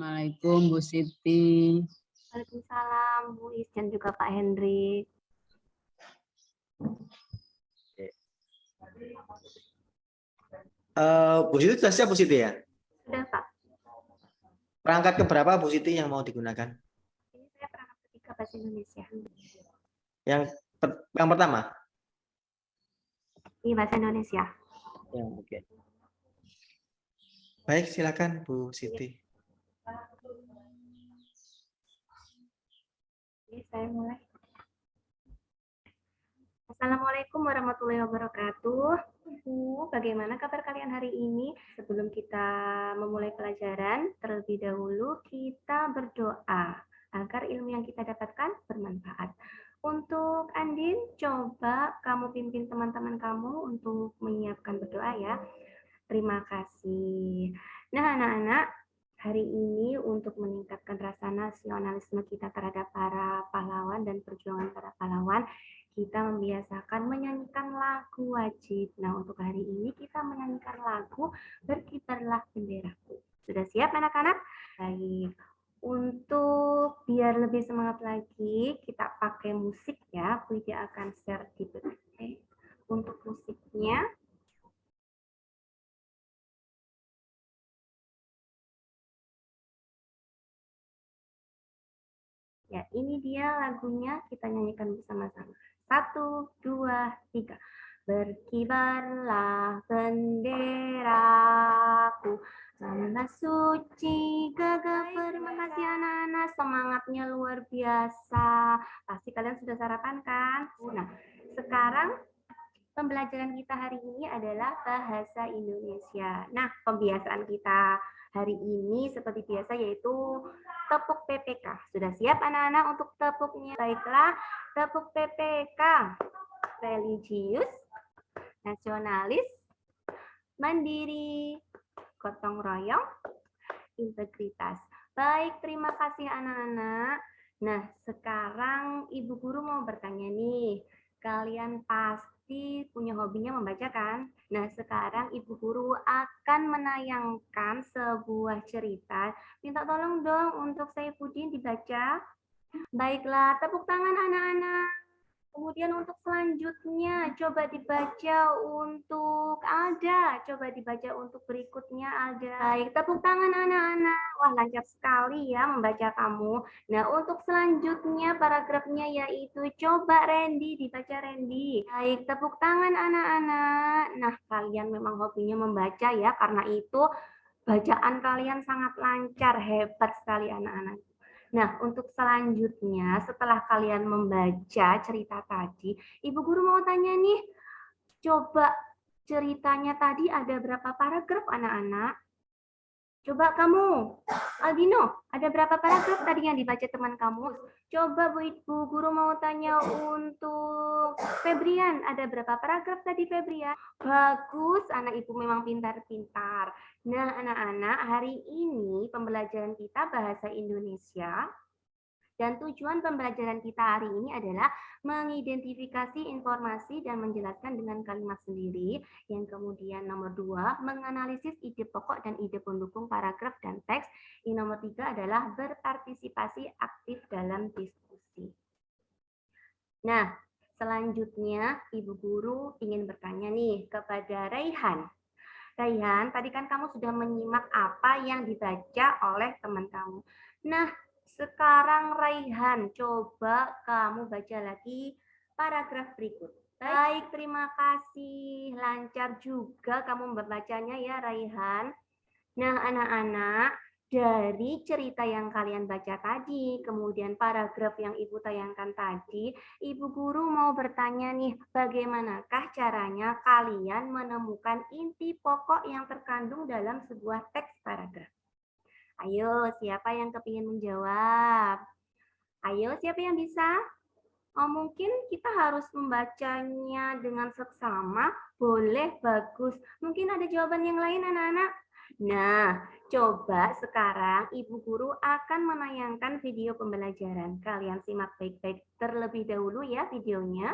Assalamualaikum Bu Siti. Waalaikumsalam Bu Is dan juga Pak Hendrik. Bu Siti sudah siap Bu Siti ya? Sudah Pak. Perangkat keberapa Bu Siti yang mau digunakan? Ini saya perangkat ketiga bahasa Indonesia. Yang pertama? Ini bahasa Indonesia. Ya, oke. Baik, silakan Bu Siti. Oke, saya mulai. Assalamualaikum warahmatullahi wabarakatuh. Bu, bagaimana kabar kalian hari ini? Sebelum kita memulai pelajaran, terlebih dahulu kita berdoa agar ilmu yang kita dapatkan bermanfaat. Untuk Andin, coba kamu pimpin teman-teman kamu untuk menyiapkan berdoa ya. Terima kasih. Nah, anak-anak, hari ini untuk meningkatkan rasa nasionalisme kita terhadap para pahlawan dan perjuangan para pahlawan, kita membiasakan menyanyikan lagu wajib. Nah, untuk hari ini kita menyanyikan lagu Berkibarlah Benderaku. Sudah siap anak-anak? Baik. Untuk biar lebih semangat lagi, kita pakai musik ya. Widya akan share di PPT. Untuk musiknya, ya, ini dia lagunya, kita nyanyikan bersama-sama. 1, 2, 3. Berkibarlah benderaku, lambang suci gagah. Terima kasih anak-anak, semangatnya luar biasa. Pasti kalian sudah sarapan kan? Nah, sekarang pembelajaran kita hari ini adalah bahasa Indonesia. Nah, pembiasaan kita hari ini seperti biasa yaitu tepuk PPK. Sudah siap anak-anak untuk tepuknya? Baiklah, tepuk PPK. Religius, nasionalis, mandiri, gotong royong, integritas. Baik, terima kasih anak-anak. Nah, sekarang Ibu Guru mau bertanya nih. Kalian pasti punya hobinya membaca kan? Nah, sekarang Ibu Guru akan menayangkan sebuah cerita. Minta tolong dong untuk Saifuddin dibaca. Baiklah, tepuk tangan anak-anak. Kemudian untuk selanjutnya, coba dibaca untuk Alda. Coba dibaca untuk berikutnya Alda. Baik, tepuk tangan anak-anak. Wah, lancar sekali ya membaca kamu. Nah, untuk selanjutnya paragrafnya yaitu coba Randy, dibaca Randy. Baik, tepuk tangan anak-anak. Nah, kalian memang hobinya membaca ya, karena itu bacaan kalian sangat lancar, hebat sekali anak-anak. Nah, untuk selanjutnya, setelah kalian membaca cerita tadi, Ibu Guru mau tanya nih, coba ceritanya tadi ada berapa paragraf anak-anak? Coba kamu, Aldino, ada berapa paragraf tadi yang dibaca teman kamu? Coba Bu Ibu Guru mau tanya untuk Febrian, ada berapa paragraf tadi Febrian? Bagus, anak Ibu memang pintar-pintar. Nah, anak-anak, hari ini pembelajaran kita bahasa Indonesia. Dan tujuan pembelajaran kita hari ini adalah mengidentifikasi informasi dan menjelaskan dengan kalimat sendiri. Yang kemudian nomor 2, menganalisis ide pokok dan ide pendukung paragraf dan teks. Yang nomor 3 adalah berpartisipasi aktif dalam diskusi. Nah, selanjutnya Ibu Guru ingin bertanya nih kepada Raihan. Raihan, tadi kan kamu sudah menyimak apa yang dibaca oleh teman kamu. Nah, sekarang Raihan, coba kamu baca lagi paragraf berikut. Baik, terima kasih. Lancar juga kamu membacanya ya Raihan. Nah, anak-anak, dari cerita yang kalian baca tadi, kemudian paragraf yang Ibu tayangkan tadi, Ibu Guru mau bertanya nih, bagaimanakah caranya kalian menemukan inti pokok yang terkandung dalam sebuah teks paragraf? Ayo, siapa yang kepingin menjawab? Ayo, siapa yang bisa? Oh, mungkin kita harus membacanya dengan seksama. Boleh, bagus. Mungkin ada jawaban yang lain, anak-anak? Nah, coba sekarang Ibu Guru akan menayangkan video pembelajaran. Kalian simak baik-baik terlebih dahulu ya videonya.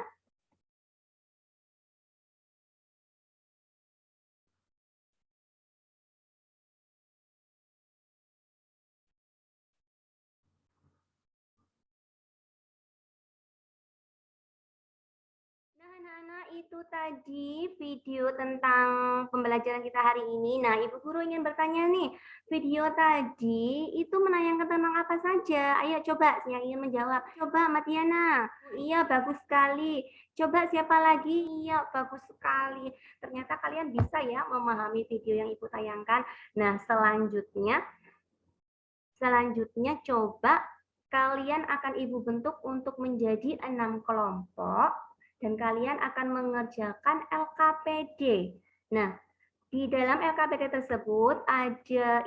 Anak-anak, itu tadi video tentang pembelajaran kita hari ini. Nah, Ibu Guru ingin bertanya nih, video tadi itu menayangkan tentang apa saja? Ayo coba yang ingin menjawab. Coba Matiana. Iya, bagus sekali. Coba siapa lagi? Iya, bagus sekali. Ternyata kalian bisa ya memahami video yang Ibu tayangkan. Nah, selanjutnya coba kalian akan Ibu bentuk untuk menjadi 6 kelompok dan kalian akan mengerjakan LKPD. Nah, di dalam LKPD tersebut ada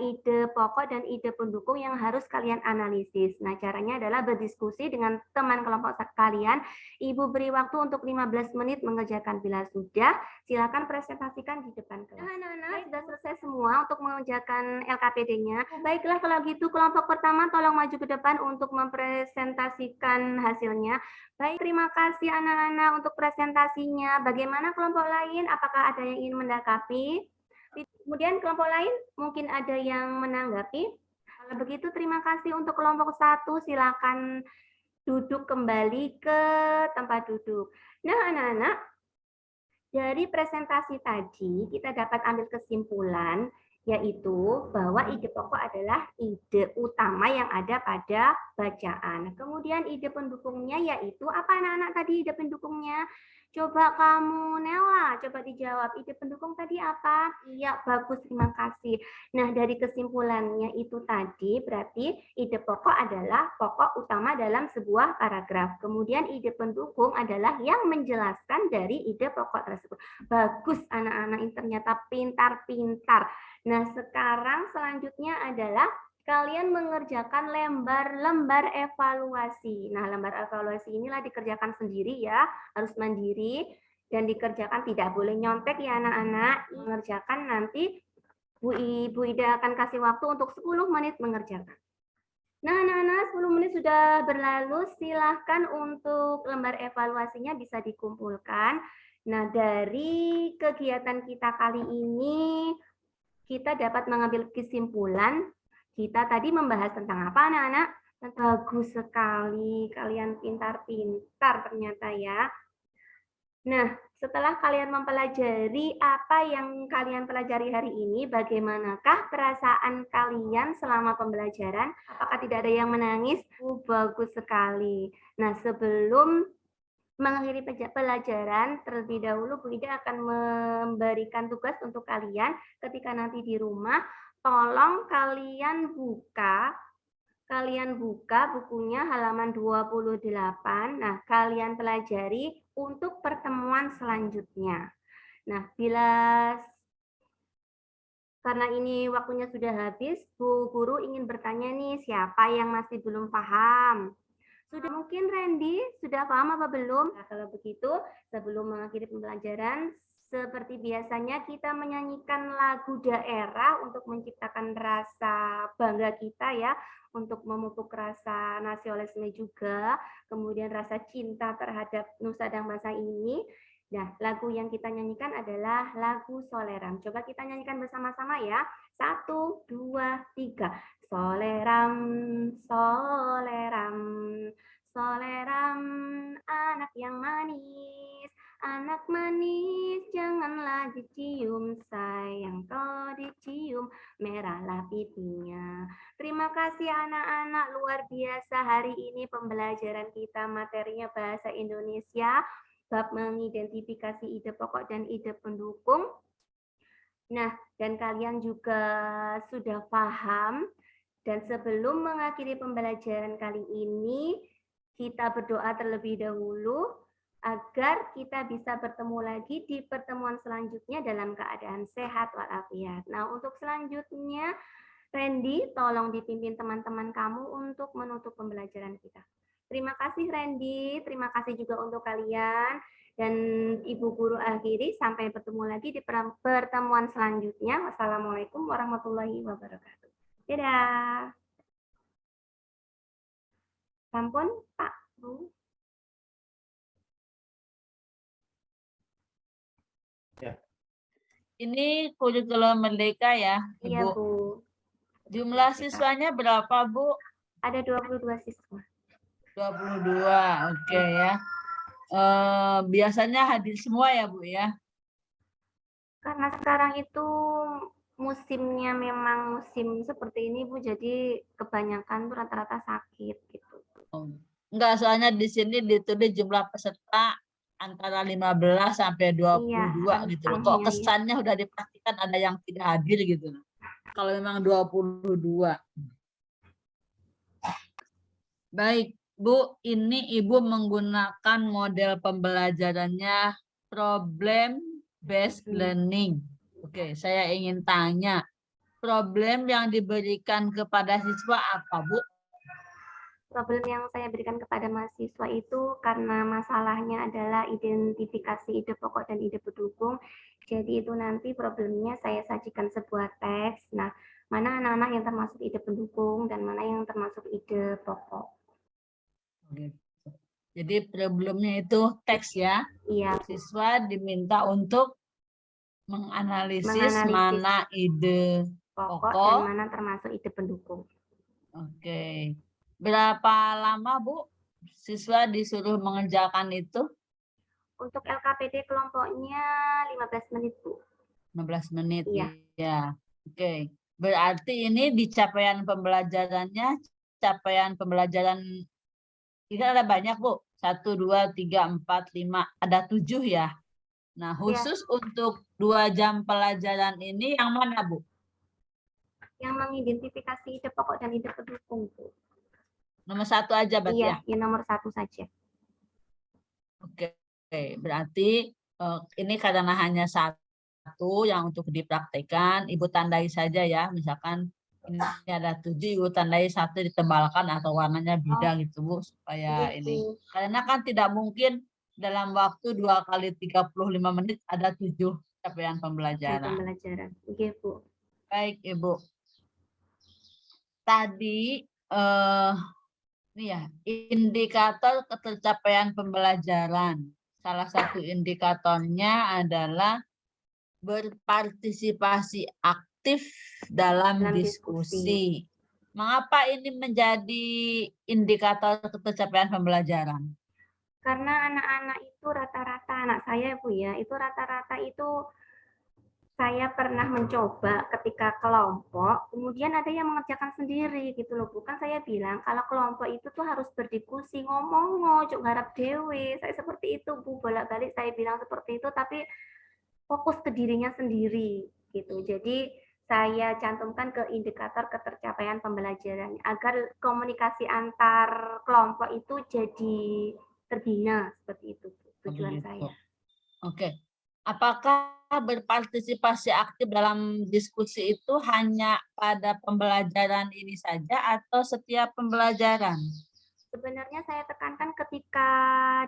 ide pokok dan ide pendukung yang harus kalian analisis. Nah, caranya adalah berdiskusi dengan teman kelompok kalian. Ibu beri waktu untuk 15 menit mengerjakan. Bila sudah, silakan presentasikan di depan kelas. Nah, anak-anak sudah selesai semua untuk mengerjakan LKPD-nya. Baiklah, kalau gitu kelompok pertama tolong maju ke depan untuk mempresentasikan hasilnya. Baik, terima kasih anak-anak untuk presentasinya. Bagaimana kelompok lain? Apakah ada yang ingin mendakapi? Kemudian kelompok lain mungkin ada yang menanggapi. Kalau begitu terima kasih untuk kelompok 1. Silakan duduk kembali ke tempat duduk. Nah, anak-anak, dari presentasi tadi kita dapat ambil kesimpulan yaitu bahwa ide pokok adalah ide utama yang ada pada bacaan. Kemudian ide pendukungnya yaitu apa anak-anak tadi ide pendukungnya? Coba kamu Nela, coba dijawab. Ide pendukung tadi apa? Iya, bagus, terima kasih. Nah, dari kesimpulannya itu tadi berarti ide pokok adalah pokok utama dalam sebuah paragraf. Kemudian ide pendukung adalah yang menjelaskan dari ide pokok tersebut. Bagus anak-anak, ini ternyata pintar-pintar. Nah, sekarang selanjutnya adalah kalian mengerjakan lembar evaluasi. Nah, lembar evaluasi inilah dikerjakan sendiri ya, harus mandiri dan dikerjakan tidak boleh nyontek ya anak-anak. Mengerjakan nanti Bu Ida akan kasih waktu untuk 10 menit mengerjakan. Nah, anak-anak 10 menit sudah berlalu, silahkan untuk lembar evaluasinya bisa dikumpulkan. Nah, dari kegiatan kita kali ini, kita dapat mengambil kesimpulan. Kita tadi membahas tentang apa, anak-anak? Bagus sekali, kalian pintar-pintar ternyata ya. Nah, setelah kalian mempelajari apa yang kalian pelajari hari ini, bagaimanakah perasaan kalian selama pembelajaran? Apakah tidak ada yang menangis? Bagus sekali. Nah, sebelum mengakhiri pelajaran, terlebih dahulu Bu Ida akan memberikan tugas untuk kalian ketika nanti di rumah. Tolong kalian buka bukunya halaman 28. Nah, kalian pelajari untuk pertemuan selanjutnya. Nah, karena ini waktunya sudah habis, Bu Guru ingin bertanya nih, siapa yang masih belum paham? Sudah mungkin Randy, sudah paham apa belum? Nah, kalau begitu, sebelum mengakhiri pembelajaran, seperti biasanya kita menyanyikan lagu daerah untuk menciptakan rasa bangga kita ya, untuk memupuk rasa nasionalisme juga, kemudian rasa cinta terhadap nusa dan bangsa ini. Nah, lagu yang kita nyanyikan adalah lagu Soleram. Coba kita nyanyikan bersama-sama ya. 1, 2, 3. Soleram, soleram, soleram, anak yang manis. Anak manis, janganlah dicium, sayang kalau dicium, merahlah pipinya. Terima kasih anak-anak, luar biasa hari ini pembelajaran kita materinya bahasa Indonesia, bab mengidentifikasi ide pokok dan ide pendukung. Nah, dan kalian juga sudah paham. Dan sebelum mengakhiri pembelajaran kali ini, kita berdoa terlebih dahulu agar kita bisa bertemu lagi di pertemuan selanjutnya dalam keadaan sehat walafiat. Nah, untuk selanjutnya, Randy, tolong dipimpin teman-teman kamu untuk menutup pembelajaran kita. Terima kasih Randy, terima kasih juga untuk kalian. Dan Ibu Guru akhiri, sampai bertemu lagi di pertemuan selanjutnya. Wassalamualaikum warahmatullahi wabarakatuh. Dadah. Sampun, Pak, Bu. Ya. Ini kurikulum Merdeka ya, Iya, Ibu. Bu. Jumlah siswanya berapa, Bu? Ada 22 siswa. 22, oke ya. biasanya hadir semua ya Bu ya? Karena sekarang itu musimnya memang musim seperti ini Bu, jadi kebanyakan tuh rata-rata sakit gitu. Enggak, soalnya di sini ditulis jumlah peserta antara 15 sampai 22 gitu loh. Kok rentangnya ya. kesannya udah dipastikan ada yang tidak hadir gitu loh. Kalau memang 22. Baik, Bu, ini Ibu menggunakan model pembelajarannya problem based learning. Oke, saya ingin tanya, problem yang diberikan kepada siswa apa, Bu? Problem yang saya berikan kepada mahasiswa itu karena masalahnya adalah identifikasi ide pokok dan ide pendukung. Jadi itu nanti problemnya saya sajikan sebuah teks. Nah, mana anak-anak yang termasuk ide pendukung dan mana yang termasuk ide pokok. Jadi problemnya itu teks ya. Iya, Siswa diminta untuk menganalisis mana ide pokok dan pokok. mana termasuk ide pendukung. Oke. Berapa lama, Bu, siswa disuruh mengerjakan itu? Untuk LKPD kelompoknya 15 menit, Bu. 15 menit. Iya. Ya. Oke. Berarti ini di capaian pembelajarannya, capaian pembelajaran ini ada banyak, Bu. 1, 2, 3, 4, 5. Ada 7 ya. Nah, khusus untuk 2 jam pelajaran ini yang mana, Bu? Yang mengidentifikasi ide pokok dan ide pendukung, Bu. Nomor 1 aja berarti ya? Iya, yang nomor 1 saja. Oke, berarti ini karena hanya 1 yang untuk dipraktekkan, Ibu tandai saja ya. Misalkan ini ada 7, Ibu tandai 1 ditebalkan atau warnanya beda gitu, Bu, supaya ini. Karena kan tidak mungkin dalam waktu 2 kali 35 menit ada 7 capaian pembelajaran. Oke, Bu. Baik, Ibu. Tadi ini ya, indikator ketercapaian pembelajaran. Salah satu indikatornya adalah berpartisipasi aktif dalam diskusi. Mengapa ini menjadi indikator ketercapaian pembelajaran? Karena anak-anak itu rata-rata, anak saya Bu ya, itu rata-rata itu saya pernah mencoba ketika kelompok, kemudian ada yang mengerjakan sendiri gitu loh. Bukan saya bilang kalau kelompok itu tuh harus berdiskusi, ngomong cuk ngarep dewe. Saya seperti itu Bu, bolak-balik saya bilang seperti itu, tapi fokus ke dirinya sendiri gitu. Jadi saya cantumkan ke indikator ketercapaian pembelajaran agar komunikasi antar kelompok itu jadi terbina, seperti itu tujuan saya. Oke. Apakah berpartisipasi aktif dalam diskusi itu hanya pada pembelajaran ini saja atau setiap pembelajaran? Sebenarnya saya tekankan ketika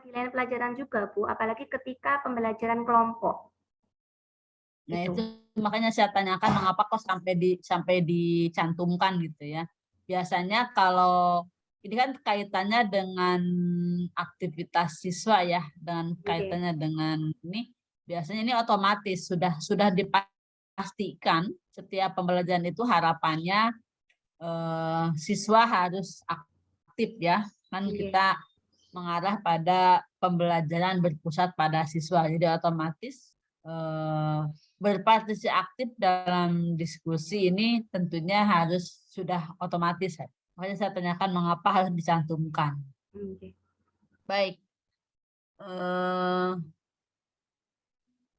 di lain pelajaran juga, Bu, apalagi ketika pembelajaran kelompok. Nah, itu makanya saya tanyakan mengapa kok sampai dicantumkan gitu ya. Biasanya kalau ini kan kaitannya dengan aktivitas siswa ya, dengan kaitannya dengan ini biasanya ini otomatis sudah dipastikan setiap pembelajaran itu harapannya siswa harus aktif ya. Kan kita mengarah pada pembelajaran berpusat pada siswa. Jadi otomatis berpartisipasi aktif dalam diskusi ini tentunya harus sudah otomatis. Makanya saya tanyakan mengapa harus dicantumkan. Baik.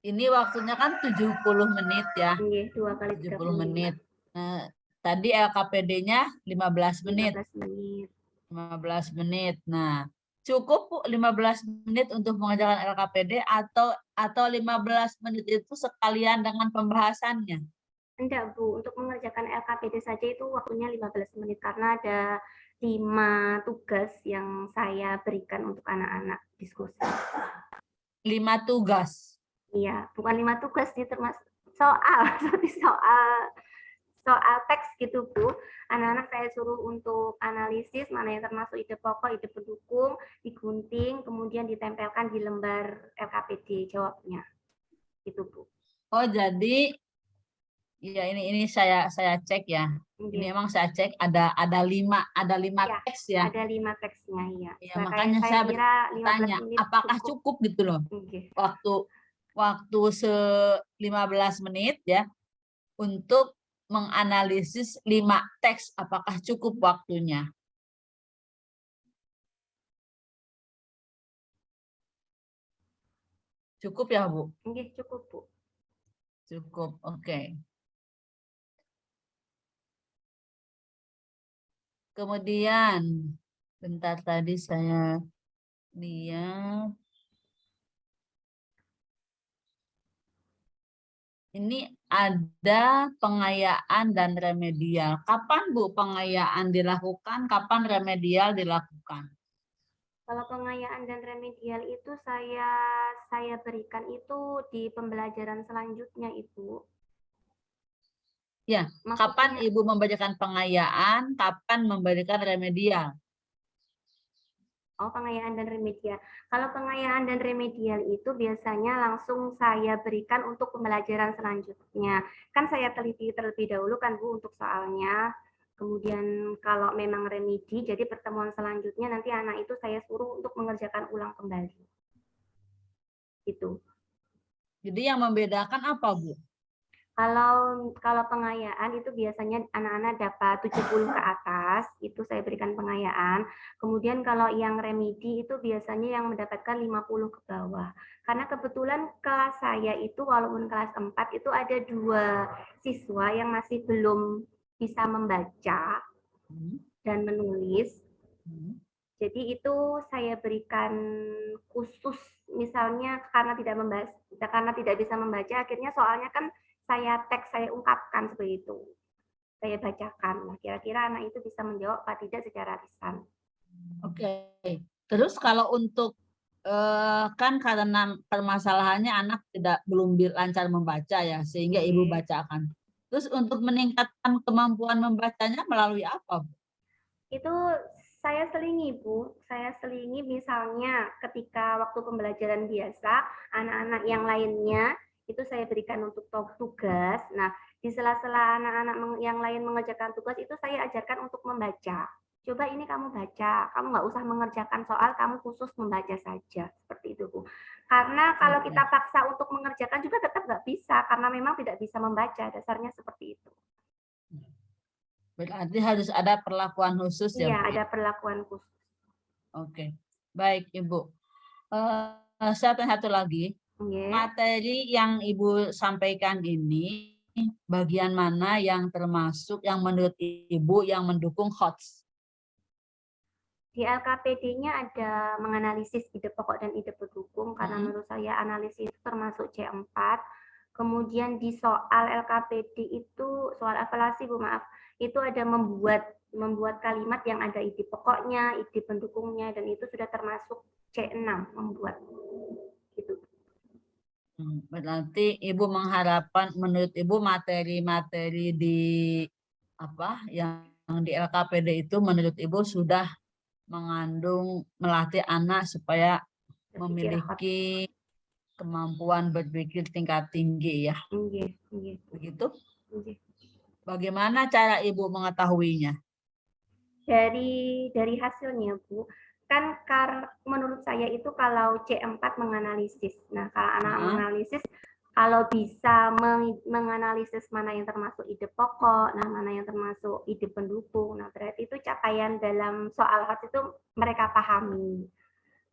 Ini waktunya kan 70 menit ya. 2 kali 70 menit. Nah, tadi LKPD-nya 15 menit. 15 menit. Nah, cukup Bu 15 menit untuk mengerjakan LKPD atau 15 menit itu sekalian dengan pembahasannya? Enggak, Bu. Untuk mengerjakan LKPD saja itu waktunya 15 menit karena ada 5 tugas yang saya berikan untuk anak-anak diskusi. 5 tugas? Iya, bukan 5 tugas sih, termasuk soal teks gitu, Bu. Anak-anak saya suruh untuk analisis mana yang termasuk ide pokok, ide pendukung, digunting, kemudian ditempelkan di lembar LKPD jawabnya. Itu, Bu. Oh, jadi ya ini saya cek ya. Ini Nggih. emang saya cek ada lima Iya, teks ya. ada 5 teksnya ya. Ya, Kayak makanya saya saya kira 15 bertanya, menit apakah cukup gitu loh Nggih. waktu 15 menit ya untuk menganalisis 5 teks, apakah cukup waktunya? Cukup ya, Bu? Nggih, cukup, Bu. Cukup, oke. Kemudian, bentar tadi saya lihat. Ini ada pengayaan dan remedial. Kapan, Bu, pengayaan dilakukan? Kapan remedial dilakukan? Kalau pengayaan dan remedial itu saya berikan itu di pembelajaran selanjutnya, Ibu. Ya, kapan Maksudnya, Ibu membacakan pengayaan, kapan memberikan remedial? oh, pengayaan dan remedial. Kalau pengayaan dan remedial itu biasanya langsung saya berikan untuk pembelajaran selanjutnya. Kan saya teliti terlebih dahulu kan, Bu, untuk soalnya. Kemudian kalau memang remedi, jadi pertemuan selanjutnya nanti anak itu saya suruh untuk mengerjakan ulang kembali. Gitu. Jadi yang membedakan apa, Bu? Kalau pengayaan itu biasanya anak-anak dapat 70 ke atas, itu saya berikan pengayaan. Kemudian kalau yang remedi itu biasanya yang mendapatkan 50 ke bawah. Karena kebetulan kelas saya itu walaupun kelas 4 itu ada 2 siswa yang masih belum bisa membaca dan menulis. Jadi itu saya berikan khusus, misalnya karena tidak bisa membaca, akhirnya soalnya kan saya teks, saya ungkapkan seperti itu. Saya bacakan. Nah, kira-kira anak itu bisa menjawab apa tidak secara lisan. Oke. Terus kalau untuk kan karena permasalahannya anak belum lancar membaca ya, sehingga Ibu Oke. bacakan. Terus untuk meningkatkan kemampuan membacanya melalui apa, Bu? Itu saya selingi, Bu. Saya selingi misalnya ketika waktu pembelajaran biasa, anak-anak yang lainnya itu saya berikan untuk tugas. Nah, di sela-sela anak-anak yang lain mengerjakan tugas itu saya ajarkan untuk membaca. Coba ini kamu baca, kamu nggak usah mengerjakan soal, kamu khusus membaca saja. Seperti itu, Bu. Karena kalau kita paksa untuk mengerjakan juga tetap nggak bisa, karena memang tidak bisa membaca, dasarnya seperti itu. Berarti harus ada perlakuan khusus ya, Iya, Bu? ada perlakuan khusus. Oke. Baik, Ibu. Saya tanya satu lagi. Oke. Materi yang Ibu sampaikan ini, bagian mana yang termasuk yang menurut Ibu yang mendukung HOTS? Di LKPD-nya ada menganalisis ide pokok dan ide pendukung, karena menurut saya analisis itu termasuk C4. Kemudian di soal LKPD itu, soal evaluasi, Bu, maaf, itu ada membuat kalimat yang ada ide pokoknya, ide pendukungnya, dan itu sudah termasuk C6 membuat. Gitu. Berarti Ibu mengharapkan, menurut Ibu materi-materi di yang di LKPD itu menurut Ibu sudah mengandung melatih anak supaya memiliki kemampuan berpikir tingkat tinggi ya. Begitu? Bagaimana cara Ibu mengetahuinya? Dari hasilnya, Bu. Kan menurut saya itu kalau C4 menganalisis. Nah, kalau anak menganalisis, kalau bisa menganalisis mana yang termasuk ide pokok, nah mana yang termasuk ide pendukung, nah berarti itu capaian dalam soal HOTS itu mereka pahami.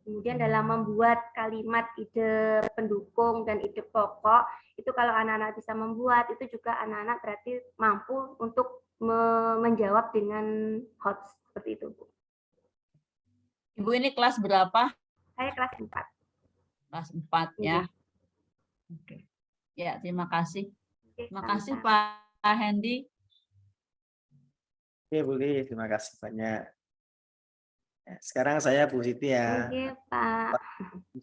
Kemudian dalam membuat kalimat ide pendukung dan ide pokok, itu kalau anak-anak bisa membuat, itu juga anak-anak berarti mampu untuk menjawab dengan HOTS, seperti itu, Bu. Ibu ini kelas berapa? Saya kelas 4. Kelas 4 ya. Oke. Ya, terima kasih. Terima kasih Pak Hendy. Oke, Bu Li, terima kasih banyak. Ya, sekarang saya Bu Siti ya. Oke, Pak.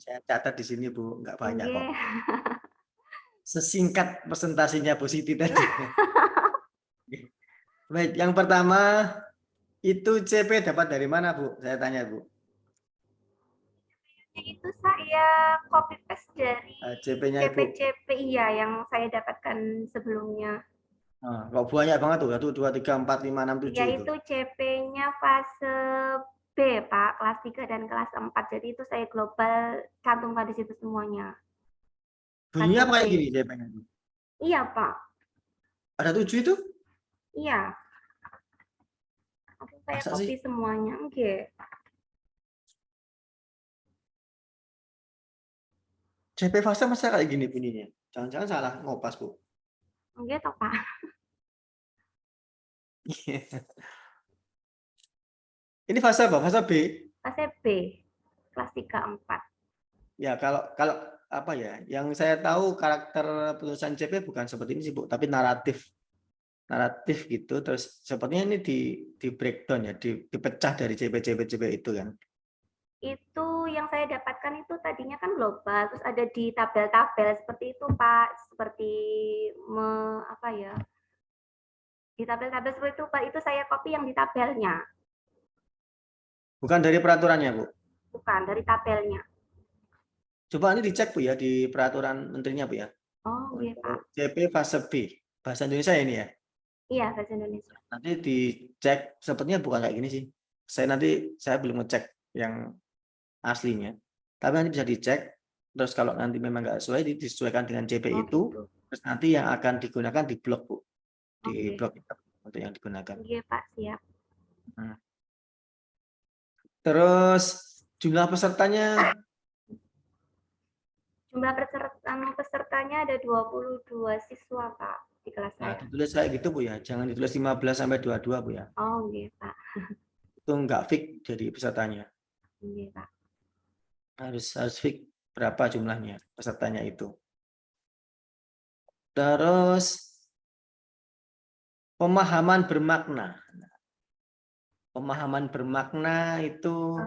Saya catat di sini, Bu, nggak banyak kok. Oke. Sesingkat presentasinya Bu Siti tadi. Baik, yang pertama itu CP dapat dari mana, Bu? Saya tanya, Bu. Itu saya copy paste dari CP-nya Ibu. CP-CP iya yang saya dapatkan sebelumnya. Nah, kok banyak banget tuh, 1, 2, 3, 4, 5, 6, 7 itu. Yaitu CP-nya fase B, Pak, kelas 3 dan kelas 4. Jadi itu saya global cantumkan di situ semuanya. Bunyinya apa kayak Fase B. gini CP-nya? Iya, Pak. Ada 7 itu? Iya. Oke, saya Masa copy sih? semuanya. Oke. CP fase masa kayak gini bunyinya? Jangan-jangan salah ngopas, Bu. Oke, toh, Pak. Ini fase apa? Fase B? Fase B, kelas 3, 4. Ya, kalau kalau apa ya? Yang saya tahu karakter penulisan CP bukan seperti ini sih, Bu, tapi naratif gitu. Terus sepertinya ini di breakdown ya, dipecah dari CP itu kan. Itu yang saya dapatkan itu tadinya kan global, terus ada di tabel-tabel seperti itu, Pak. Seperti apa ya? Di tabel-tabel seperti itu, Pak. Itu saya copy yang di tabelnya, Bukan dari peraturannya, Bu. bukan dari tabelnya. Coba ini dicek, Bu, ya, di peraturan menterinya, Bu, ya. Oh, iya, Pak. Untuk CP fase B. Bahasa Indonesia ini ya. Iya, bahasa Indonesia. Nanti dicek, sepertinya bukan kayak gini sih. Saya belum ngecek yang aslinya. Tapi nanti bisa dicek. Terus kalau nanti memang nggak sesuai, disesuaikan dengan CP Oh, itu. gitu. Terus nanti yang akan digunakan di blok, Bu. Di Oke. blok itu untuk yang digunakan. Iya, Pak, siap. Terus jumlah pesertanya Jumlah pesertanya ada 22 siswa, Pak, di kelas nah, saya. ditulis kayak gitu, Bu, ya. Jangan ditulis 15 sampai 22, Bu, ya. Oh, iya, Pak. Itu nggak fix jadi pesertanya. Iya, Pak. Harus fix berapa jumlahnya pesertanya itu. Terus pemahaman bermakna. Pemahaman bermakna itu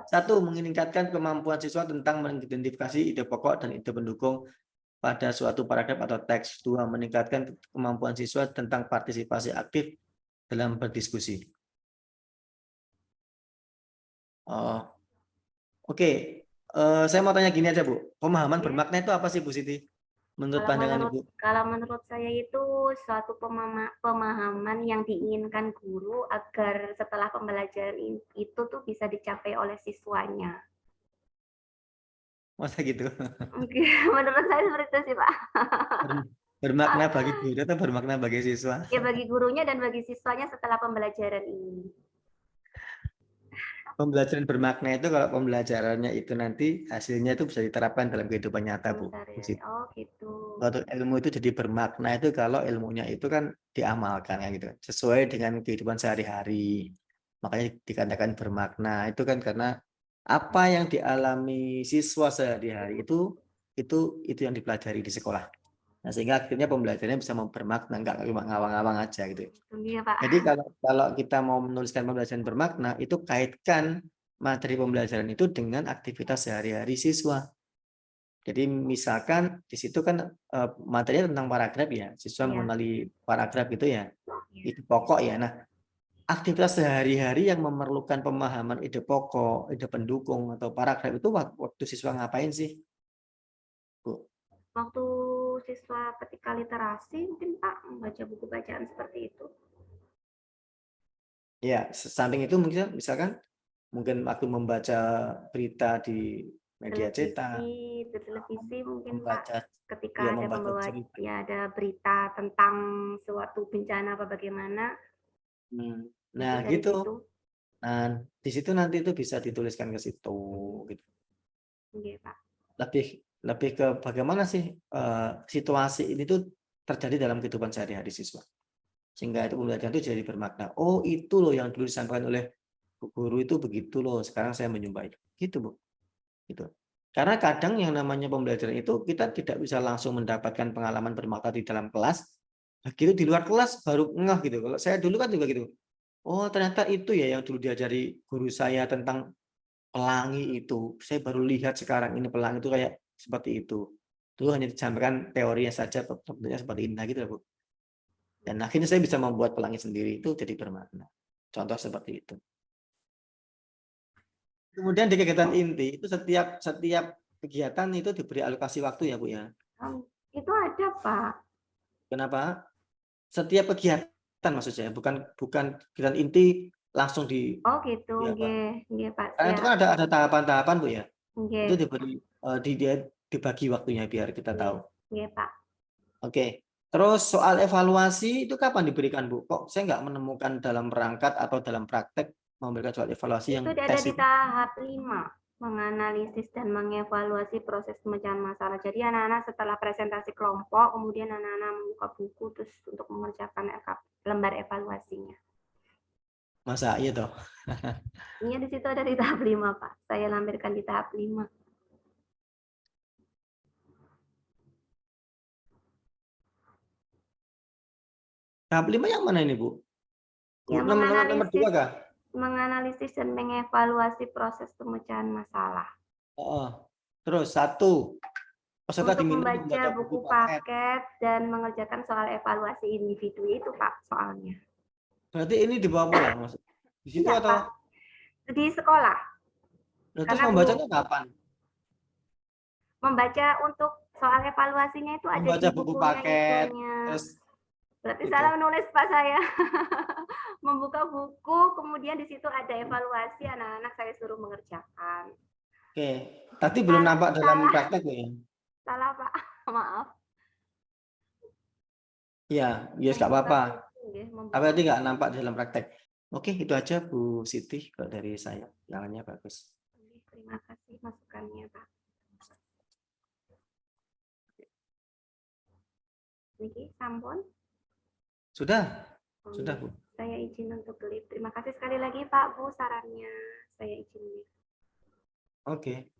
satu, meningkatkan kemampuan siswa tentang mengidentifikasi ide pokok dan ide pendukung pada suatu paragraf atau teks. Dua, meningkatkan kemampuan siswa tentang partisipasi aktif dalam berdiskusi. Oh, oke. Saya mau tanya gini aja, Bu. Pemahaman bermakna itu apa sih, Bu Siti? Menurut pandangan Ibu? Kalau menurut saya itu suatu pemahaman yang diinginkan guru agar setelah pembelajaran itu tuh bisa dicapai oleh siswanya. Masa gitu? Oke, menurut saya seperti itu sih, Pak. Bermakna bagi guru atau bermakna bagi siswa? Ya, bagi gurunya dan bagi siswanya setelah pembelajaran ini. Pembelajaran bermakna itu kalau pembelajarannya itu nanti hasilnya itu bisa diterapkan dalam kehidupan nyata, Bu. Oh, gitu. Suatu ilmu itu jadi bermakna itu kalau ilmunya itu kan diamalkan, ya gitu, sesuai dengan kehidupan sehari-hari. Makanya dikatakan bermakna itu kan karena apa yang dialami siswa sehari-hari itu yang dipelajari di sekolah. Nah, sehingga akhirnya pembelajarannya bisa bermakna, nggak cuma ngawang-ngawang aja gitu. Iya, Pak. Jadi kalau kita mau menuliskan pembelajaran bermakna, itu kaitkan materi pembelajaran itu dengan aktivitas sehari-hari siswa. Jadi misalkan di situ kan materinya tentang paragraf ya, siswa mengenali paragraf itu ya, itu pokok ya. Nah, aktivitas sehari-hari yang memerlukan pemahaman ide pokok, ide pendukung atau paragraf itu waktu siswa ngapain sih, Bu? Waktu siswa ketika literasi mungkin, Pak, membaca buku bacaan seperti itu. Ya, samping itu misalkan mungkin waktu membaca berita di media cetak, di televisi mungkin, membaca, Pak, ketika ya, ada membaca membawa cerita. ya ada berita tentang suatu bencana apa bagaimana. Nah, dari gitu. situ. Nah, di situ nanti itu bisa dituliskan ke situ gitu. Iya, Pak. Lebih ke bagaimana sih situasi ini tuh terjadi dalam kehidupan sehari-hari siswa. Sehingga itu pembelajaran itu jadi bermakna. Oh, itu loh yang dulu disampaikan oleh guru itu begitu loh. Sekarang saya menyumbang itu. Gitu, Bu. Gitu. Karena kadang yang namanya pembelajaran itu kita tidak bisa langsung mendapatkan pengalaman bermakna di dalam kelas. Begitu di luar kelas baru ngeh gitu. Kalau saya dulu kan juga gitu. Oh, ternyata itu ya yang dulu diajari guru saya tentang pelangi itu. Saya baru lihat sekarang ini pelangi itu kayak seperti itu. Dulu hanya disampaikan teorinya saja, bentuknya seperti ini gitu, Bu. Dan akhirnya saya bisa membuat pelangi sendiri itu jadi bermakna. Contoh seperti itu. Kemudian di kegiatan inti itu setiap kegiatan itu diberi alokasi waktu ya, Bu ya. Itu ada, Pak. Kenapa? Setiap kegiatan maksud saya, bukan kegiatan inti langsung di Oh gitu, ya, Pak. nggih Pak. Karena itu kan ada tahapan-tahapan Bu ya. Nggih, Itu dibagi waktunya biar kita tahu. nggih Pak. Oke. Terus soal evaluasi itu kapan diberikan Bu? Kok saya nggak menemukan dalam perangkat atau dalam praktek memberikan soal evaluasi yang Itu ada tes di itu? tahap 5, menganalisis dan mengevaluasi proses pemecahan masalah. Jadi anak-anak setelah presentasi kelompok, kemudian anak-anak membuka buku terus untuk mengerjakan lembar evaluasinya. Masa iya toh? Ini di situ ada di tahap 5, Pak. Saya lampirkan di tahap 5. Tahap 5 yang mana ini Bu? Ya, Nomor 2 kah? menganalisis dan mengevaluasi proses pemecahan masalah. Oh. Terus 1. Peserta Untuk diminta membaca buku paket dan mengerjakan soal evaluasi individu itu, Pak, soalnya. Berarti ini dibawa pulang maksud. Di situ Iya, atau Pak. Di sekolah. terus Karena membacanya kapan? Membaca untuk soal evaluasinya itu ada Membaca di buku bukunya paket, itunya. terus Berarti gitu. salah menulis Pak saya. Membuka buku, kemudian di situ ada evaluasi, anak-anak saya suruh mengerjakan. Oke, tadi belum nampak dalam praktek ya? Salah Pak, maaf. Iya, yes nggak apa-apa. Membuka Tapi tadi nggak nampak dalam praktek. Oke, itu aja Bu Siti kalau dari saya. Jalannya bagus. Terima kasih masukannya Pak. Niki, sampun? Sudah? Oh, Sudah Bu. saya izin untuk leave. Terima kasih sekali lagi Pak Bu sarannya. Saya izin leave. Oke.